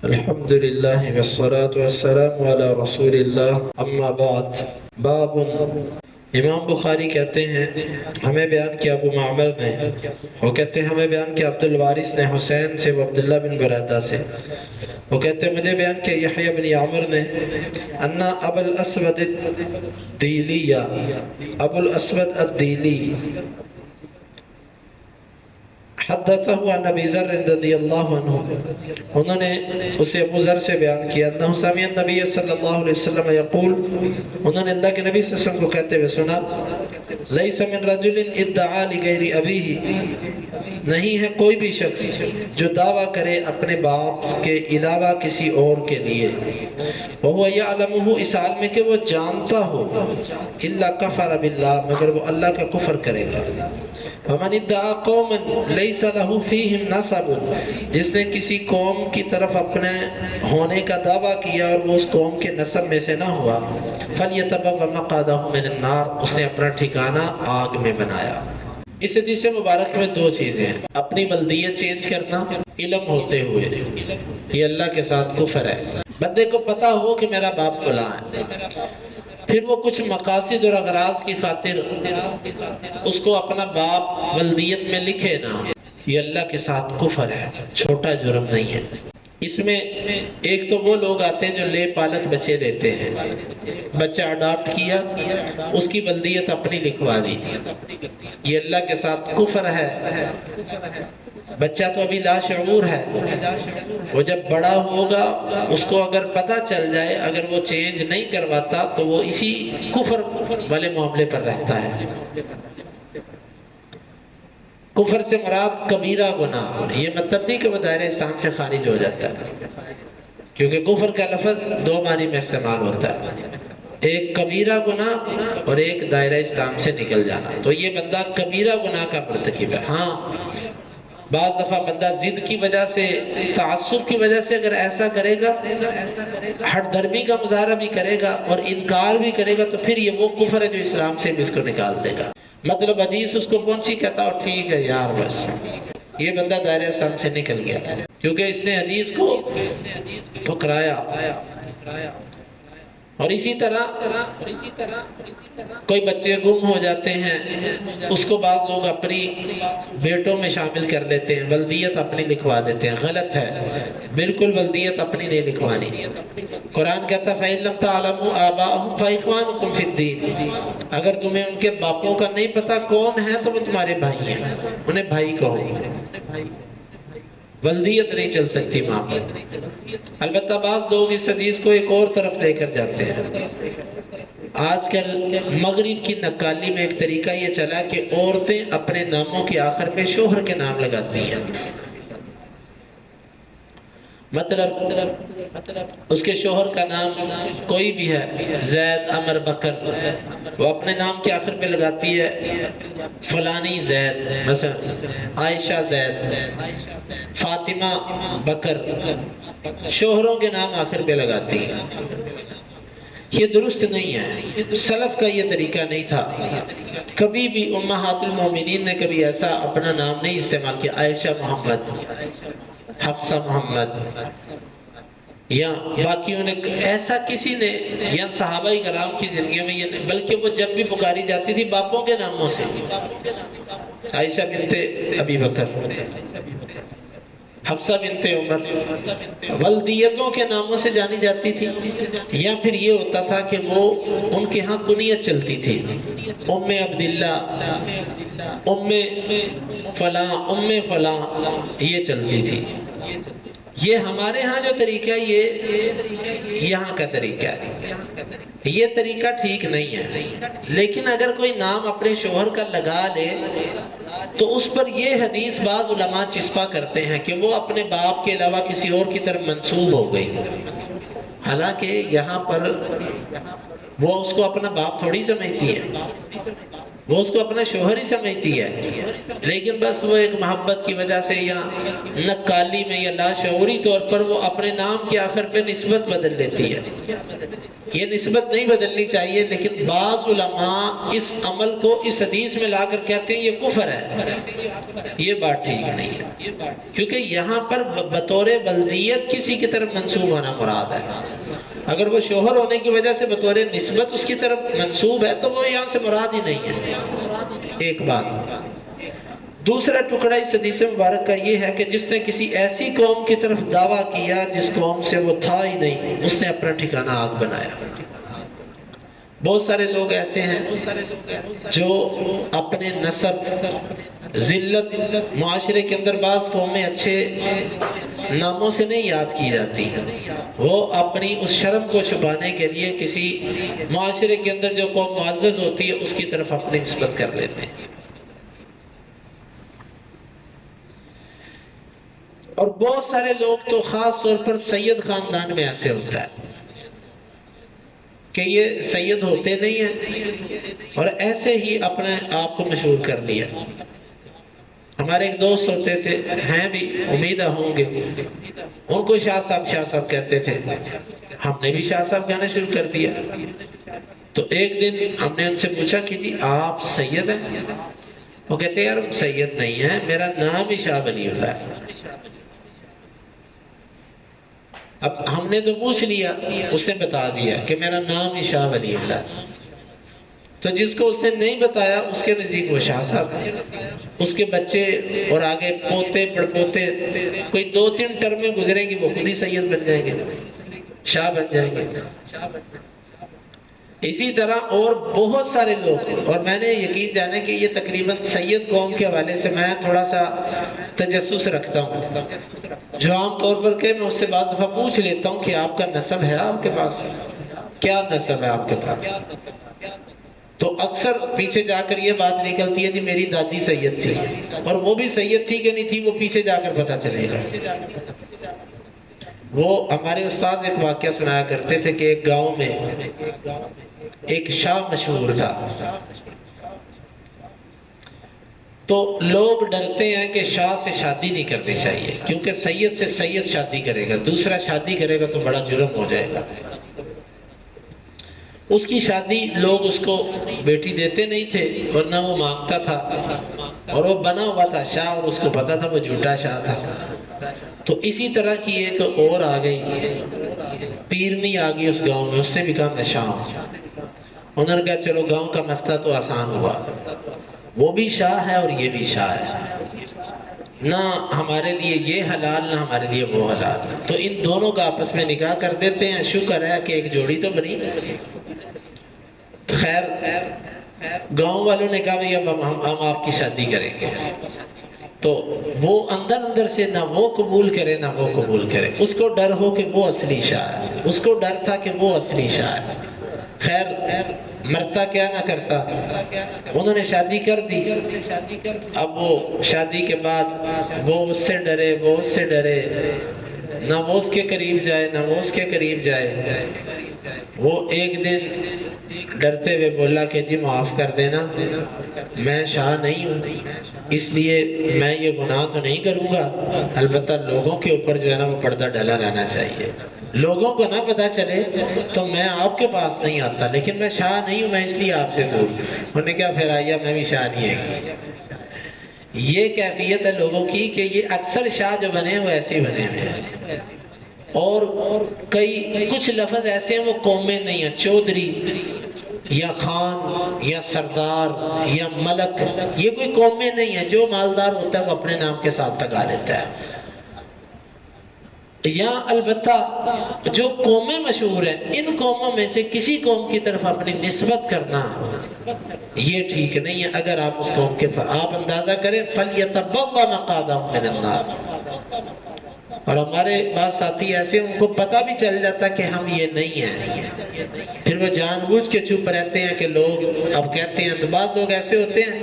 الحمد للہ والصلاة والسلام علی رسول اللہ اما بعد باب امام بخاری کہتے ہیں ہمیں بیان کیا ابو معمر نے، وہ کہتے ہیں ہمیں بیان کیا عبد الوارث نے حسین سے، وہ عبداللہ بن برادہ سے، وہ کہتے ہیں مجھے بیان کیا یحییٰ بن عمر نے ان ابو الاسود الدیلی ابو الاسود الدیلی حدثہ عن ابی ذر رضی اللہ عنہ، انہوں نے اسے ابو ذر سے بیان کیا انہ سمع النبی صلی اللہ علیہ وسلم یقول، انہوں نے اللہ کے نبی صلی اللہ علیہ وسلم کو کہتے ہوئے سنا، لیس من رجل ادعا لغیر ابیہ، نہیں ہے کوئی بھی شخص جو دعویٰ کرے اپنے باپ کے علاوہ کسی اور کے لیے، وہو یعلمہ، اس حال میں کہ وہ جانتا ہو، الا کفر باللہ، مگر وہ اللہ کا کفر کرے گا، ومن ادعا قوما لیس لہ فیہم نسب، جس نے کسی قوم کی طرف اپنے ہونے کا دعویٰ کیا اور وہ اس قوم کے نسب میں سے نہ ہوا، فلیتبوأ مقعدہ من النار، اس نے اپنا ٹھکانہ آگ میں بنایا۔ اس حدیث مبارک میں دو چیزیں ہیں، اپنی بلدیت چینج کرنا علم ہوتے ہوئے، یہ اللہ کے ساتھ کفر ہے۔ بندے کو پتا ہو کہ میرا باپ فلاں ہے، پھر وہ کچھ مقاصد اور اغراض کی خاطر اس کو اپنا باپ بلدیت میں لکھے نا، یہ اللہ کے ساتھ کفر ہے، چھوٹا جرم نہیں ہے۔ اس میں ایک تو وہ لوگ آتے ہیں جو لے پالک بچے لیتے ہیں، بچہ اڈاپٹ کیا، اس کی بلدیت اپنی لکھوا دی، یہ اللہ کے ساتھ کفر ہے۔ بچہ تو ابھی لاشعور ہے، وہ جب بڑا ہوگا اس کو اگر پتہ چل جائے، اگر وہ چینج نہیں کرواتا تو وہ اسی کفر والے معاملے پر رہتا ہے۔ کفر سے مراد کبیرہ گناہ، یہ مطلب نہیں کہ وہ دائرہ اسلام سے خارج ہو جاتا ہے، کیونکہ کفر کا لفظ دو معنی میں استعمال ہوتا ہے، ایک کبیرہ گناہ اور ایک دائرہ اسلام سے نکل جانا، تو یہ بندہ کبیرہ گناہ کا مرتکب ہے۔ ہاں بعض دفعہ بندہ ضد کی وجہ سے، تعصب کی وجہ سے اگر ایسا کرے گا، ہٹ درمی کا مظاہرہ بھی کرے گا اور انکار بھی کرے گا، تو پھر یہ وہ کفر ہے جو اسلام سے بھی اس کو نکال دے گا۔ مطلب حدیث اس کو پہنچی، کہتا ہو ٹھیک ہے یار، بس یہ بندہ دائرہ اسلام سے نکل گیا، کیونکہ اس نے حدیث کو ٹھکرایا۔ اور اسی طرح کوئی بچے گم ہو جاتے ہیں، اس کو بعض لوگ اپنی بیٹوں میں شامل کر لیتے ہیں، بلدیت اپنی لکھوا دیتے ہیں، غلط ہے، بالکل بلدیت اپنی نہیں لکھوانی۔ قرآن کہتا ہے فَإِن لَمْ تَعْلَمُوا آبَاءَهُمْ فَإِخْوَانُكُمْ فِي الدِّينِ، اگر تمہیں ان کے باپوں کا نہیں پتا کون ہے تو وہ تمہارے بھائی ہیں، انہیں بھائی کہو، بلدیت نہیں چل سکتی وہاں پر۔ البتہ بعض لوگ اس حدیث کو ایک اور طرف لے کر جاتے ہیں۔ آج کل مغرب کی نقالی میں ایک طریقہ یہ چلا کہ عورتیں اپنے ناموں کے آخر پہ شوہر کے نام لگاتی ہیں، مطلب اس کے شوہر کا نام کوئی بھی ہے، زید، عمر، بکر، وہ اپنے نام کے آخر پہ لگاتی ہے فلانی زید، مثلا عائشہ زید، فاطمہ بکر، شوہروں کے نام آخر پہ لگاتی ہے۔ یہ درست نہیں ہے، سلف کا یہ طریقہ نہیں تھا، کبھی بھی امہات المومنین نے کبھی ایسا اپنا نام نہیں استعمال کیا، عائشہ محمد، حفصہ محمد، یا باقیوں نے ایسا کسی نے، یا صحابہ کرام کی زندگی میں یہ نہیں، بلکہ وہ جب بھی پکاری جاتی تھی باپوں کے ناموں سے، عائشہ بنت ابی بکر، حفصہ بنت عمر، ولدیتوں کے ناموں سے جانی جاتی تھی، یا پھر یہ ہوتا تھا کہ وہ ان کے ہاں کنیت چلتی تھی، ام عبداللہ، ام فلاں، ام فلاں، یہ چلتی تھی۔ یہ ہمارے ہاں جو طریقہ ہے یہ یہاں کا طریقہ ہے، یہ طریقہ ٹھیک نہیں ہے، لیکن اگر کوئی نام اپنے شوہر کا لگا لے تو اس پر یہ حدیث بعض علماء چسپا کرتے ہیں کہ وہ اپنے باپ کے علاوہ کسی اور کی طرف منسوب ہو گئی، حالانکہ یہاں پر وہ اس کو اپنا باپ تھوڑی سمجھتی ہے، وہ اس کو اپنا شوہر ہی سمجھتی ہے، لیکن بس وہ ایک محبت کی وجہ سے یا نقالی میں یا لاشعوری طور پر وہ اپنے نام کے آخر پہ نسبت بدل لیتی ہے۔ یہ نسبت نہیں بدلنی چاہیے، لیکن بعض علماء اس عمل کو اس حدیث میں لا کر کہتے ہیں یہ کفر ہے، یہ بات ٹھیک نہیں ہے، کیونکہ یہاں پر بطور ولدیت کسی کی طرف منسوب ہونا مراد ہے۔ اگر وہ شوہر ہونے کی وجہ سے بطور نسبت اس کی طرف منسوب ہے تو وہ یہاں سے مراد ہی نہیں ہے۔ ایک بات۔ دوسرا ٹکڑا اس حدیث مبارک کا یہ ہے کہ جس نے کسی ایسی قوم کی طرف دعویٰ کیا جس قوم سے وہ تھا ہی نہیں، اس نے اپنا ٹھکانہ آگ بنایا۔ بہت سارے لوگ ایسے ہیں جو اپنے نسب، ذلت، معاشرے کے اندر بعض قومیں اچھے ناموں سے نہیں یاد کی جاتی، وہ اپنی اس شرم کو چھپانے کے لیے کسی معاشرے کے اندر جو قوم معزز ہوتی ہے اس کی طرف اپنی نسبت کر لیتے ہیں۔ اور بہت سارے لوگ تو خاص طور پر سید خاندان میں ایسے ہوتا ہے کہ یہ سید ہوتے نہیں ہیں اور ایسے ہی اپنے آپ کو مشہور کر لیا۔ ہمارے ایک دوست ہوتے تھے، ہیں بھی، امیدہ ہوں گے، ان کو شاہ صاحب کہتے تھے، ہم نے بھی شاہ صاحب کہنا شروع کر دیا۔ تو ایک دن ہم نے ان سے پوچھا کہ جی آپ سید ہیں؟ وہ کہتے ہیں یار ہم سید نہیں ہیں، میرا نام ہی شاہ ولی اللہ ہے۔ اب ہم نے تو پوچھ لیا، اسے بتا دیا کہ میرا نام ہی شاہ ولی اللہ ہے، تو جس کو اس نے نہیں بتایا اس کے نزدیک وہ شاہ صاحب ہیں۔ اس کے بچے اور آگے پوتے پڑپوتے کوئی 2-3 ٹرمیں گزریں گی، وہ خود ہی سید بن جائیں گے، شاہ بن جائیں گے۔ اسی طرح اور بہت سارے لوگ، اور میں نے یقین جانے کہ یہ تقریباً سید قوم کے حوالے سے میں تھوڑا سا تجسس رکھتا ہوں، جو عام طور پر کہ میں اس سے بعض دفعہ پوچھ لیتا ہوں کہ آپ کا نسب ہے آپ کے پاس، کیا نسب ہے آپ کے پاس؟ تو اکثر پیچھے جا کر یہ بات نکلتی ہے کہ میری دادی سید تھی، اور وہ بھی سید تھی کہ نہیں تھی وہ پیچھے جا کر پتہ چلے گا۔ وہ ہمارے استاد ایک واقعہ سنایا کرتے تھے کہ ایک گاؤں میں ایک شاہ مشہور تھا، تو لوگ ڈرتے ہیں کہ شاہ سے شادی نہیں کرنی چاہیے، کیونکہ سید سے سید شادی کرے گا، دوسرا شادی کرے گا تو بڑا جرم ہو جائے گا۔ اس کی شادی لوگ اس کو بیٹی دیتے نہیں تھے، ورنہ وہ مانگتا تھا، اور وہ بنا ہوا تھا شاہ، اور اس کو پتا تھا وہ جھوٹا شاہ تھا۔ تو اسی طرح کی ایک اور آ گئی، پیرنی آ گئی اس گاؤں میں، اس سے بھی کہا میں شاہ ہوں۔ انہوں نے کہا چلو گاؤں کا مسئلہ تو آسان ہوا، وہ بھی شاہ ہے اور یہ بھی شاہ ہے، نہ ہمارے لیے یہ حلال نہ ہمارے لیے وہ حلال، تو ان دونوں کا آپس میں نکاح کر دیتے ہیں، شکر ہے کہ ایک جوڑی تو بنی۔ خیر گاؤں والوں نے کہا بھئی اب ہم آپ کی شادی کریں گے، تو وہ اندر سے نہ وہ قبول کرے نہ وہ قبول کرے، اس کو ڈر ہو کہ وہ اصلی شاہ ہے، اس کو ڈر تھا کہ وہ اصلی شاہ ہے۔ خیر مرتا کیا نہ کرتا، انہوں نے شادی کر دی۔ اب وہ شادی کے بعد وہ اس سے ڈرے، وہ اس سے ڈرے، نہ وہ اس کے قریب جائے نہ وہ اس کے قریب جائے۔ وہ ایک دن ڈرتے ہوئے بولا کہ جی معاف کر دینا، میں شاہ نہیں ہوں، اس لیے میں یہ گناہ تو نہیں کروں گا، البتہ لوگوں کے اوپر جو ہے نا وہ پردہ ڈالا رہنا چاہیے، لوگوں کو نہ پتہ چلے تو میں آپ کے پاس نہیں آتا، لیکن میں شاہ نہیں ہوں، میں اس لیے آپ سے دور۔ انہوں نے کہا پھر آئیے میں بھی شاہ نہیں ہے۔ یہ کیفیت ہے لوگوں کی کہ یہ اکثر شاہ جو بنے وہ ایسے ہی بنے ہیں، اور کچھ لفظ ایسے ہیں وہ قومیں نہیں ہیں، چودھری یا خان یا سردار یا ملک، یہ کوئی قومیں نہیں ہیں، جو مالدار ہوتا ہے وہ اپنے نام کے ساتھ لگا لیتا ہے۔ یا البتہ جو قومیں مشہور ہیں ان قوموں میں سے کسی قوم کی طرف اپنی نسبت کرنا یہ ٹھیک نہیں ہے۔ اگر آپ اس قوم کے آپ اندازہ کریں فَلْيَتَبَوَّأْ مَقْعَدَهُ مِنَ النَّارِ، اور ہمارے بعض ساتھی ایسے ان کو پتہ بھی چل جاتا کہ ہم یہ نہیں ہیں، پھر وہ جان بوجھ کے چپ رہتے ہیں کہ لوگ اب کہتے ہیں۔ تو بعض لوگ ایسے ہوتے ہیں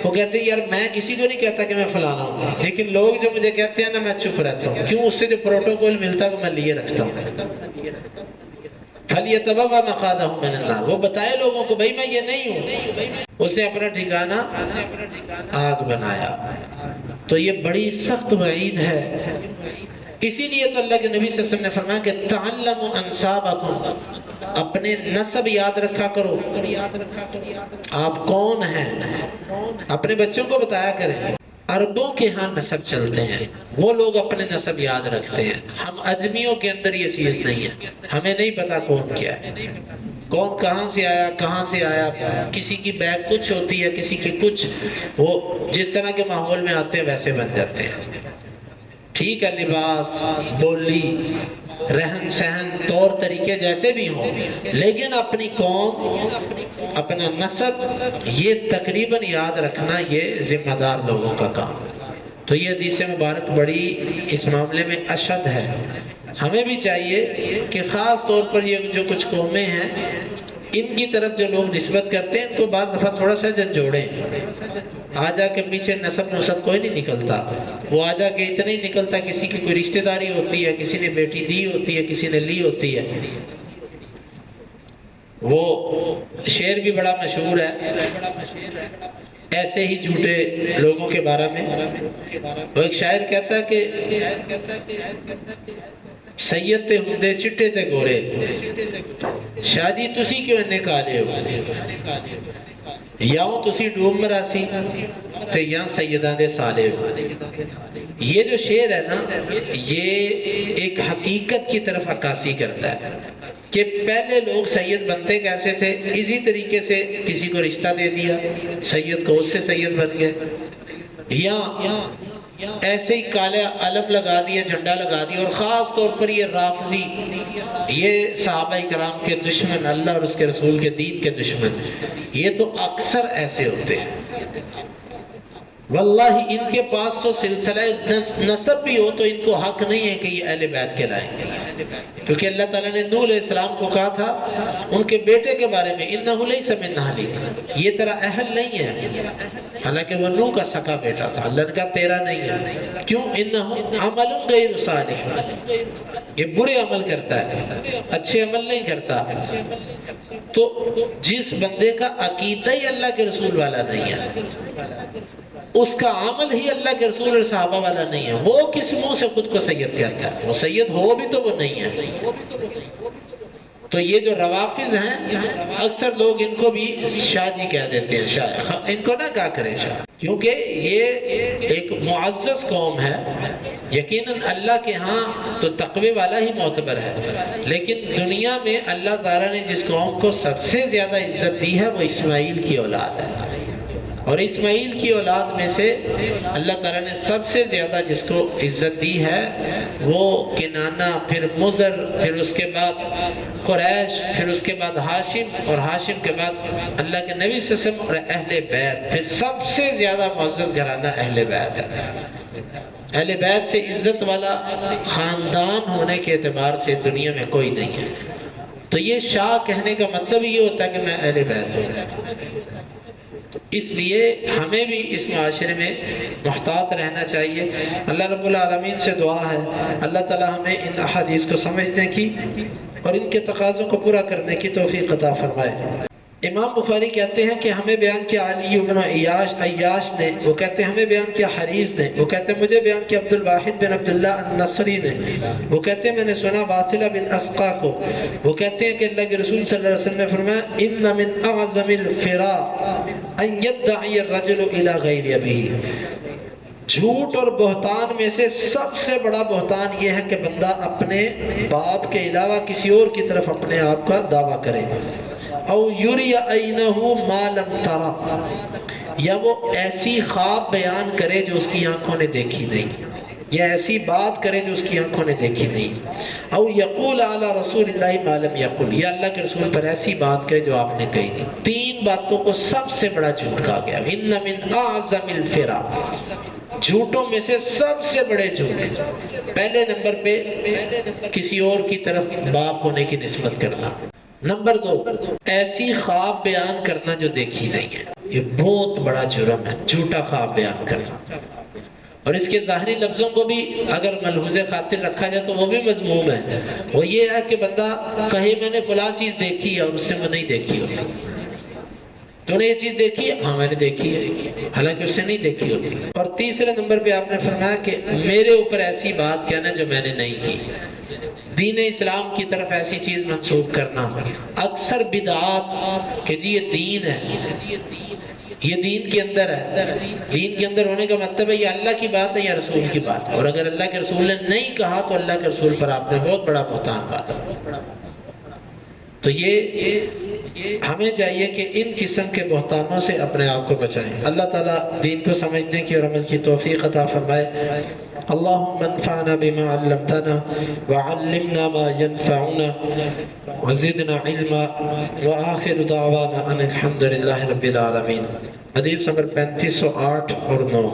وہ کہتے ہیں یار میں کسی کو نہیں کہتا کہ میں فلانا ہوں، لیکن لوگ جو مجھے کہتے ہیں نا میں چپ رہتا ہوں، کیوں؟ اس سے جو پروٹوکول ملتا ہے وہ میں لیے رکھتا ہوں۔ فَلْيَتَبَوَّأْ مَقْعَدَهُ مِنَ النَّارِ، وہ بتائے لوگوں کو بھائی میں یہ نہیں ہوں، اسے اپنا ٹھکانہ آگ بنایا۔ تو یہ بڑی سخت وعید ہے۔ اسی لیے تو اللہ کے نبی صلی اللہ علیہ وسلم نے فرمایا کہ تَعَلَّمُوا أَنْسَابَكُمْ، اپنے نسب یاد رکھا کرو، آپ کون ہیں، اپنے بچوں کو بتایا کریں۔ عربوں کے ہاں نسب چلتے ہیں، وہ لوگ اپنے نسب یاد رکھتے ہیں، ہم اجمیوں کے اندر یہ چیز نہیں ہے، ہمیں نہیں پتا کون کیا ہے، کون کہاں سے آیا، کہاں سے آیا، کسی کی بیگ کچھ ہوتی ہے، کسی کی کچھ، وہ جس طرح کے ماحول میں آتے ہیں ویسے بن جاتے ہیں۔ ٹھیک ہے، لباس، بولی، رہن سہن، طور طریقے جیسے بھی ہوں، لیکن اپنی قوم، اپنا نسب، یہ تقریباً یاد رکھنا یہ ذمہ دار لوگوں کا کام ہے۔ تو یہ حدیث مبارک بڑی اس معاملے میں اشد ہے۔ ہمیں بھی چاہیے کہ خاص طور پر یہ جو کچھ قومیں ہیں، ان کی طرف جو لوگ نسبت کرتے ہیں ان کو بعض دفعہ تھوڑا سا جھنجھوڑیں۔ آ جا کے پیچھے نسب کوئی نہیں نکلتا، وہ آ جا کے اتنا ہی نکلتا، کسی کی کوئی رشتہ داری ہوتی ہے، کسی نے بیٹی دی ہوتی ہے، کسی نے لی ہوتی ہے۔ وہ شعر بھی بڑا مشہور ہے ایسے ہی جھوٹے لوگوں کے بارے میں۔ وہ ایک شاعر کہتا ہے کہ سید تے ہندے چٹے تے گورے، شادی تسی کیوں انہیں کالے ہو، یاؤں تسی ڈوب مراسی تے یاں سیدان دے سالے ہو۔ یہ جو شعر ہے نا، یہ ایک حقیقت کی طرف عکاسی کرتا ہے کہ پہلے لوگ سید بنتے کیسے تھے، اسی طریقے سے کسی کو رشتہ دے دیا، سید کو اس سے سید بن گئے، یا ایسے ہی کالا علم لگا دیا، جھنڈا لگا دیا۔ اور خاص طور پر یہ رافضی، یہ صحابہ کرام کے دشمن، اللہ اور اس کے رسول کے دین کے دشمن، یہ تو اکثر ایسے ہوتے ہیں۔ واللہ ان کے پاس تو سلسلہ نسب بھی ہو تو ان کو حق نہیں ہے کہ یہ اہل بیت کہلائیں گے، کیونکہ اللہ تعالیٰ نے نوح علیہ السلام کو کہا تھا ان کے بیٹے کے بارے میں، اِنَّهُ لَيْسَ مِنْ أَهْلِكَ، یہ تیرا اہل نہیں ہے، حالانکہ وہ نوح کا سکا بیٹا تھا، اللہ نے کہا تیرا نہیں ہے۔ کیوں؟ اِنَّهُ عَمَلٌ غَيْرُ صَالِحٍ، یہ برے عمل کرتا ہے، اچھے عمل نہیں کرتا۔ تو جس بندے کا عقیدہ ہی اللہ کے رسول والا نہیں ہے، اس کا عمل ہی اللہ کے رسول اور صحابہ والا نہیں ہے، وہ کس منہ سے خود کو سید کہتا ہے؟ وہ سید ہو بھی تو وہ نہیں ہے۔ تو یہ جو روافض ہیں، اکثر لوگ ان کو بھی شاہ جی کہہ دیتے ہیں، شاہ، ان کو نہ کہا کریں شاہ، کیونکہ یہ ایک معزز قوم ہے۔ یقیناً اللہ کے ہاں تو تقوی والا ہی معتبر ہے، لیکن دنیا میں اللہ تعالیٰ نے جس قوم کو سب سے زیادہ عزت دی ہے وہ اسماعیل کی اولاد ہے، اور اسماعیل کی اولاد میں سے اللہ تعالیٰ نے سب سے زیادہ جس کو عزت دی ہے وہ کنانہ، پھر مضر، پھر اس کے بعد قریش، پھر اس کے بعد ہاشم، اور ہاشم کے بعد اللہ کے نبی صلی اللہ علیہ وسلم اور اہل بیت، پھر سب سے زیادہ معزز گھرانہ اہل بیت ہے۔ اہل بیت سے عزت والا خاندان ہونے کے اعتبار سے دنیا میں کوئی نہیں ہے۔ تو یہ شاہ کہنے کا مطلب یہ ہوتا ہے کہ میں اہل بیت ہوں۔ اس لیے ہمیں بھی اس معاشرے میں محتاط رہنا چاہیے۔ اللہ رب العالمین سے دعا ہے اللہ تعالی ہمیں ان احادیث کو سمجھنے کی اور ان کے تقاضوں کو پورا کرنے کی توفیق عطا فرمائے۔ امام بخاری کہتے ہیں کہ ہمیں بیان کیا علی بن عیاش نے، وہ کہتے ہیں ہمیں بیان کیا حریث نے، وہ کہتے ہیں مجھے بیان کیا عبد الواحد بن عبداللہ النصری نے، وہ کہتے ہیں میں نے سنا واثلہ بن اسقا کو، وہ کہتے ہیں کہ اللہ کے رسول صلی اللہ علیہ وسلم نے فرمایا ان من اعظم الفرا ان يدعي الرجل الى غیر ابیہ، جھوٹ اور بہتان میں سے سب سے بڑا بہتان یہ ہے کہ بندہ اپنے باپ کے علاوہ کسی اور کی طرف اپنے آپ کا دعویٰ کرے، او یری عینہ ما لم ترى، یا وہ ایسی خواب بیان کرے جو اس کی آنکھوں نے دیکھی نہیں، یا ایسی بات کرے جو اس کی آنکھوں نے دیکھی نہیں، او یقول علی رسول اللہ ما لم یقل، یا اللہ کے رسول پر ایسی بات کرے جو آپ نے کہی نہیں۔ تین باتوں کو سب سے بڑا جھوٹ کہا گیا، ان من اعظم الفرا، جھوٹوں میں سے سب سے بڑے جھوٹ۔ پہلے نمبر پہ کسی اور کی طرف باپ ہونے کی نسبت کرنا، نمبر 2 ایسی خواب بیان کرنا جو دیکھی نہیں ہے، یہ بہت بڑا جرم ہے، جھوٹا خواب بیان کرنا۔ اور اس کے ظاہری لفظوں کو بھی اگر ملحوظ خاطر رکھا جائے تو وہ بھی مذموم ہے. وہ یہ ہے کہ بندہ کہے میں نے فلاں چیز دیکھی ہے اور اس سے میں نہیں دیکھی ہوتی. تو نے یہ چیز دیکھی ہے؟ ہاں میں نے دیکھی ہے، حالانکہ اس سے نہیں دیکھی ہوتی. اور تیسرے نمبر پہ آپ نے فرمایا کہ میرے اوپر ایسی بات کہنا جو میں نے نہیں کی. دین اسلام کی طرف ایسی چیز منسوب کرنا. اکثر بدعات کہ جی یہ دین ہے، یہ دین کے اندر ہے. دین کے اندر ہونے کا مطلب ہے یہ اللہ کی بات ہے یا رسول کی بات ہے، اور اگر اللہ کے رسول نے نہیں کہا تو اللہ کے رسول پر آپ نے بہت بڑا بہتان باندھا. تو یہ ہمیں چاہیے کہ ان قسم کے بہتانوں سے اپنے آپ کو بچائیں. اللہ تعالیٰ دین کو سمجھنے کی اور عمل کی توفیق عطا فرمائے. اللہم انفعنا بما علمتنا وعلمنا ما ينفعنا وزدنا علما وآخر دعوانا ان الحمدللہ رب العالمین. حدیث نمبر 3508 اور 9.